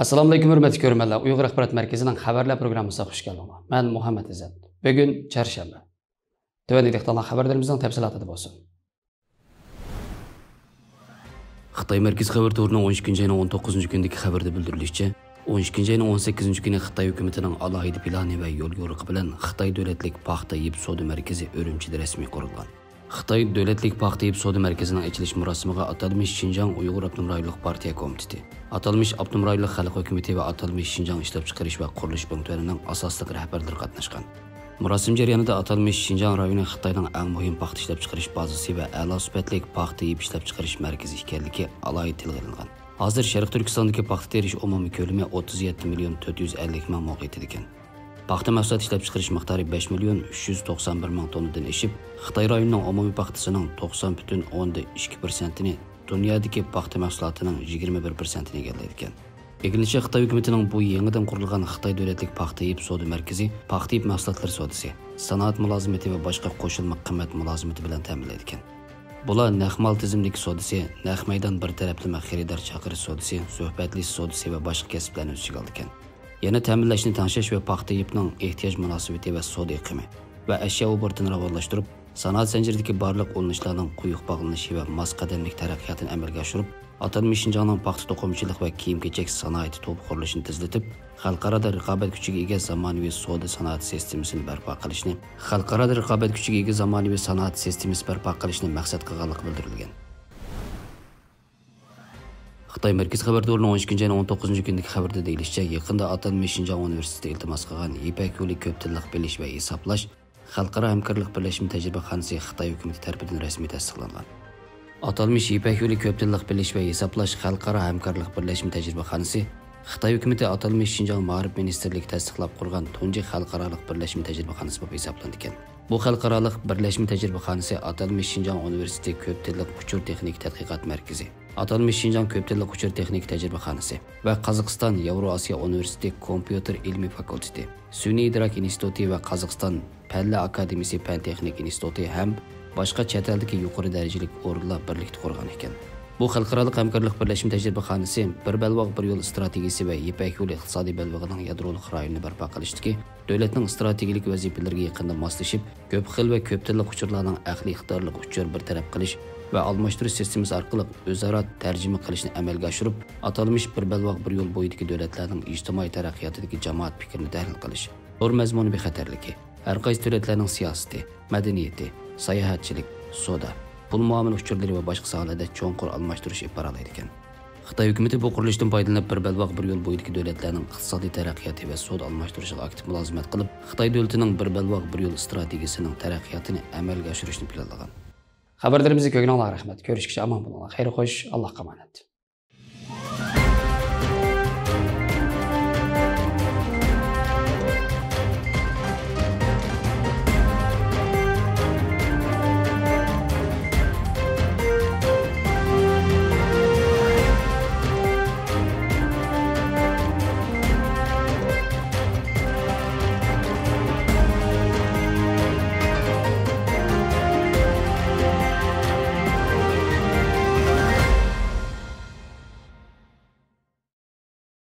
Assalamu alaykum hörmətli görürmənlər. Uyğur Axbarat Mərkəzinin xəbərlər proqramımıza xoş gəldiniz. Mən Muhammed İzzət. Bugün çarşamba. Tövəndəki xəbərlərimizin təfsilatı bolsun. Xitay Mərkəzi xəbər to'rining 12 ayının 19 gündəki xəbərdə bildirilishicha, 12 ayının 18 günü Xitay hökumətining alohida plani və yol yo'riqi bilan Xitay dövlətlik paxta yeyib savdo mərkəzi Urumchida rasmiy qurilgan. Xitay dövlətlik paxta yeyib savdo mərkəzining açılış murosimiga atalmış Şinjan Uyğur Avtonom rayonluq partiya komiteti, atalmış Avtonom rayonluq xalq hökuməti və atalmış Şinjan ishlab chiqarish və qurilish punktlarining asosli rahbarlari qatnashgan. Murosim jarayonida atalmış Şinjan rayoni Xitoyning eng muhim paxta ishlab chiqarish bazasi va a'lo sifatli paxta yeyib ishlab chiqarish markazi ekanligi alohida tilga olingan. Hozir Sharq Turkistondagi paxta terish umumiy ko'lami 37 million 450 ming muqaytid ekan. Paxta mahsulot ishlab chiqarish miqdori 5 million 391 ming tonnadan oshib, Xitoy rayonining umumiy paxtasining 90,2%ni dunyodagi paxta mahsulotining 21%ni egallaydi ekan. Egilincha Xitoy hukumatining bu yangidan qurilgan Xitoy davlatlik paxta yeyib savdo markazi paxta yeyib mahsulotlari savdosi, sanoat mulozimati va boshqa qo'shilma qimmat mulozimati bilan ta'minlaydi ekan. Bular naq mal tizimdagi savdosi, naq maydon bir taraflama xaridor chaqirish savdosi, suhbatli savdosi va boshqa kasblarni o'z ichiga oldi ekan. Yana ta'minlashni tangshash va paxta yeyibning ehtiyoj munosabati va savdo iqimi va ashyo obortini rivojlantirib, sanoat zanjiridagi barliq urinishlarning quyuq bog'lanishi va mos qadamlik taraqqiyotini amalga oshirib, atalmış Şinjanning paxta to'qimachilik va kiyim-kechak sanoati to'p qurilishini tezlatib, xalqaro raqobat kuchiga ega zamonaviy savdo sanoat sistemasini barpo qilishni maqsad qilganligi bildirilgan. Xitoy Mərkəzi xəbər to'rining 12 ayının 19 gündəki xəbərdə deyilishicha, yaqında atalmış Şinjan universiteti iltimos qilgan İpək yo'li ko'p tillik bilish va hisoblash xalqaro hamkorlik birlashma tajribaxonasi Xitoy hukumati tomonidan rasmiy tasdiqlangan. Atalmış İpək yo'li ko'p tillik bilish va hisoblash xalqaro hamkorlik birlashma tajribaxonasi Xitoy hukumati atalmış Şinjan Ma'rif ministerligi tasdiqlab qurgan tunji xalqaro birlashma tajribaxonasi bo'lib hisoblanadi ekan. Bu xalqaro birlashma tajribaxonasi atalmış Şinjan universiteti ko'p tillik uchur texnik tadqiqot markazi, atalmış Şinjan ko'p tillik uchur texnik tajribaxonasi va Qozog'iston Yevroasiyo universiteti kompyuter ilmi fakulteti, Sun'iy idrok instituti va Qozog'iston Palla akademiyasi fan texnik instituti ham boshqa chet eldagi yuqori darajali o'rinlar birlikda qurgan ekan. Bu xalqaro hamkorlik birlashma tajribaxonasi bir balvoq bir yo'l strategiyasi va Ipak yo'li iqtisodiy balvog'ining yadrolik rayonini barpo qilishdagi davlatning strategik vazifalariga yaqinda moslashib, ko'p xil va ko'p tilli uchurlarning aqli iqtidorli uchur bir taraf qilish va almashtirish sistemasi orqali o'zaro tarjima qilishni amalga oshirib, atalmış bir balvoq bir yo'l bo'yidagi davlatlarning ijtimoiy taraqqiyotidagi jamoat fikrini tahlil qilish, to'g'ri mazmuni bexatarligi, har qaysi davlatlarning siyosati, madaniyati, sayohatchilik, savdo, pul muomala uchurlari va boshqa sohalarda cho'nqur almashtirish ifodalaydi ekan. Xitoy hukumati bu qurilishdan foydalanib bir balvoq bir yo'l bo'yidagi davlatlarning iqtisodiy taraqqiyoti va savdo almashtirishiga aktiv mulozimat qilib, Xitoy davlatining bir balvoq bir yo'l strategiyasining taraqqiyotini amalga oshirishni planlagan. Xabarlarimizga ko'ngilingizga rahmat. Ko'rishguncha omon bo'linglar. Xayr xo'sh, Allohga omonat.